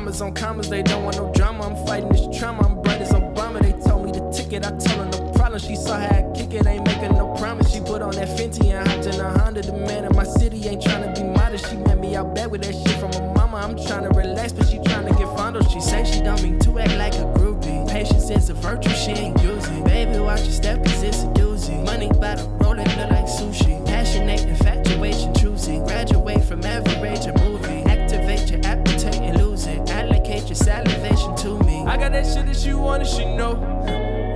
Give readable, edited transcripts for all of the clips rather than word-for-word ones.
Commas on commas, they don't want no drama. I'm fighting this trauma, I'm bright as Obama. They told me the ticket, I told her no problem. She saw how I kick it, ain't making no promise. She put on that Fenty and hopped in a Honda. The man in my city ain't trying to be modest. She met me out back with that shit from her mama. I'm trying to relax, but she trying to get fondled. She say she don't mean to act like a groupie. Patience is a virtue she ain't using. Baby, watch your step, cause it's a doozy. Money by the roll, it look like sushi. Passionate, infatuation, choosy. Graduate from average a movie. Activate your appetite and lose it. Allocate your salivation to me. I got that shit that you want and she know.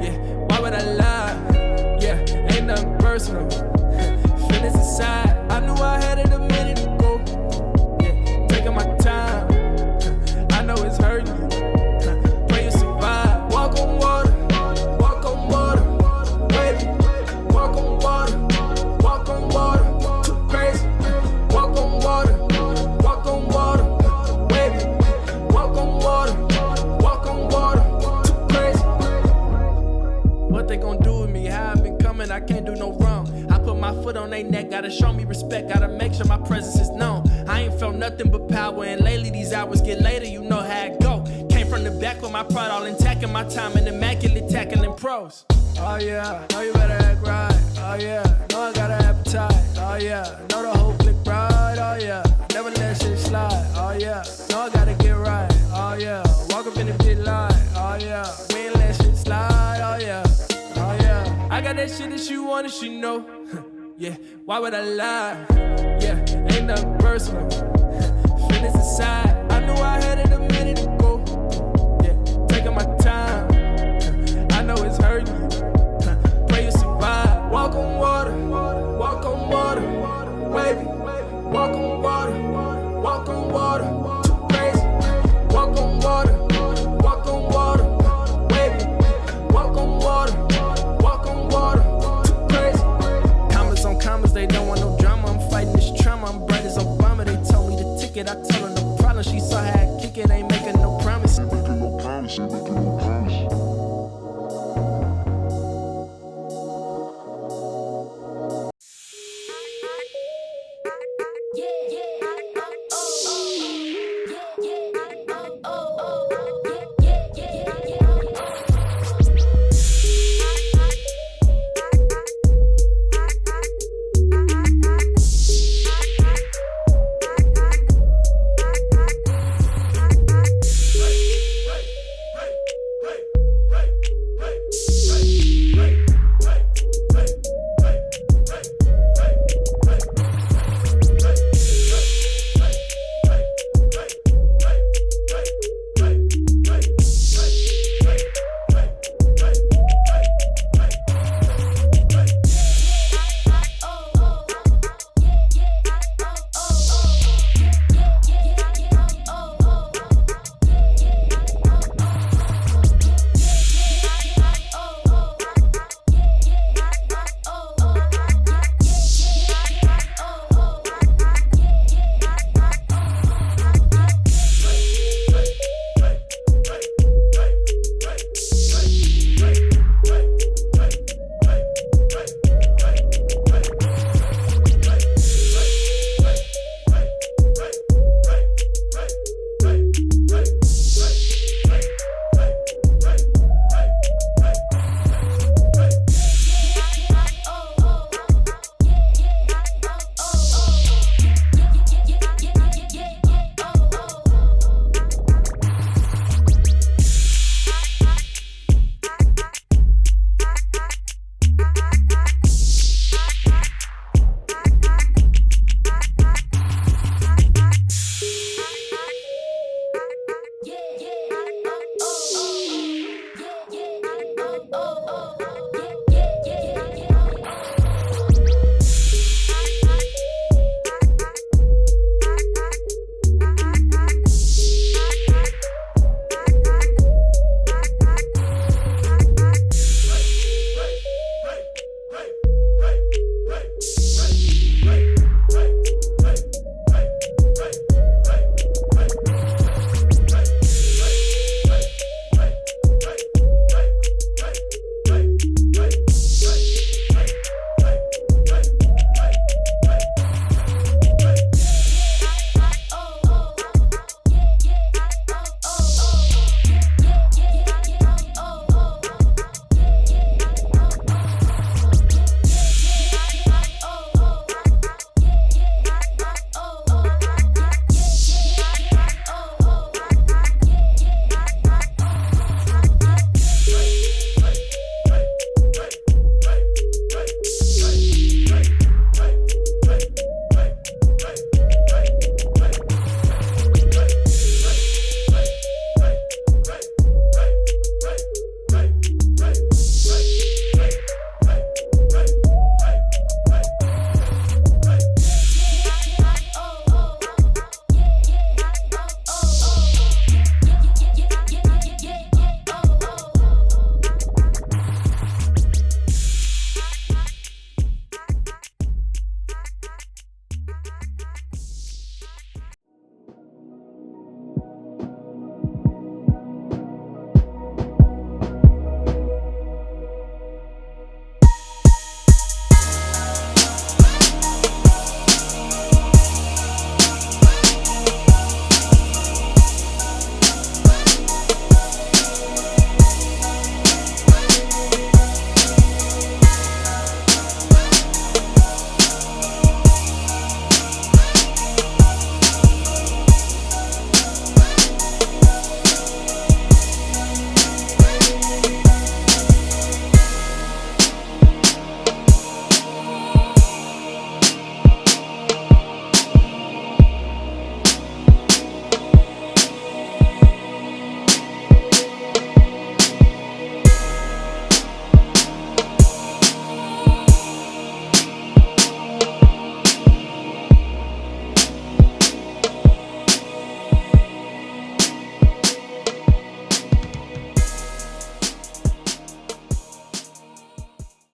Yeah, why would I lie? Yeah, ain't nothing personal. Feelings aside, I knew I had it a minute ago. Yeah, taking my time. I know it's hurting you. Pray you survive. Walk on water, walk on water. Baby, walk on water, walk on water. Too crazy. Walk on water, walk on water. Baby, walk on water, walk on water. Too crazy. What they gon' do with me? How I been coming? I can't do no wrong. I put my foot on their neck, gotta show me respect, gotta make sure my presence is known. I ain't felt nothing but power, and lately these hours get later, you know how it go. Came from the back with my pride all intact, and my time in immaculate tackling pros. Oh yeah, know you better act right. Oh yeah, know I got an appetite. Oh yeah, know the whole click right. Oh yeah, never let shit slide. Oh yeah, know I gotta get right. Oh yeah, walk up in the big light. Oh yeah, we ain't let shit slide. Oh yeah, oh yeah, I got that shit that you want and she know. Yeah, why would I lie? Yeah, ain't nothing personal. Feelings aside, I knew I had it a minute ago. Yeah, taking my time. I know it's hurting you. Pray you survive. Walk on water, walk on water. Baby, walk on water, walk on water. Too crazy. Walk on water, walk on water. Baby, walk on water, walk on water. Too crazy. Commas on commas, they don't want no drama. I'm fighting this trauma, I'm bright as Obama. They told me the ticket, I told her no problem. She saw how I kick it, ain't making no promise. Making no promise, making no promise. Yeah.